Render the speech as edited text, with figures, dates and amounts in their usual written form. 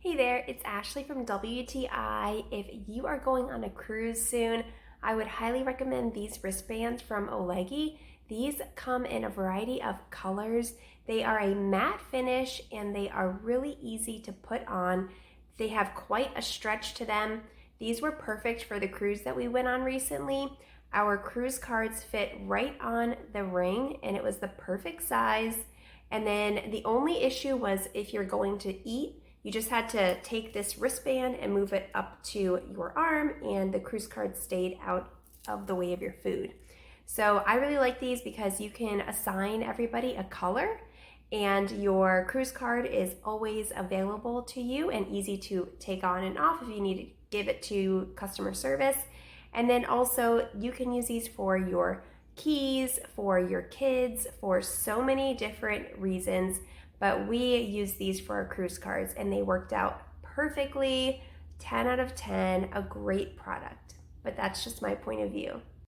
Hey there, it's Ashley from WTI. If you are going on a cruise soon, I would highly recommend these wristbands from Oligei. These come in a variety of colors. They are a matte finish and they are really easy to put on. They have quite a stretch to them. These were perfect for the cruise that we went on recently. Our cruise cards fit right on the ring and it was the perfect size. And then the only issue was if you're going to eat, you just had to take this wristband and move it up to your arm and the cruise card stayed out of the way of your food. So I really like these because you can assign everybody a color and your cruise card is always available to you and easy to take on and off if you need to give it to customer service. And then also you can use these for your keys, for your kids, for so many different reasons. But we use these for our cruise cards and they worked out perfectly. 10 out of 10, a great product. But that's just my point of view.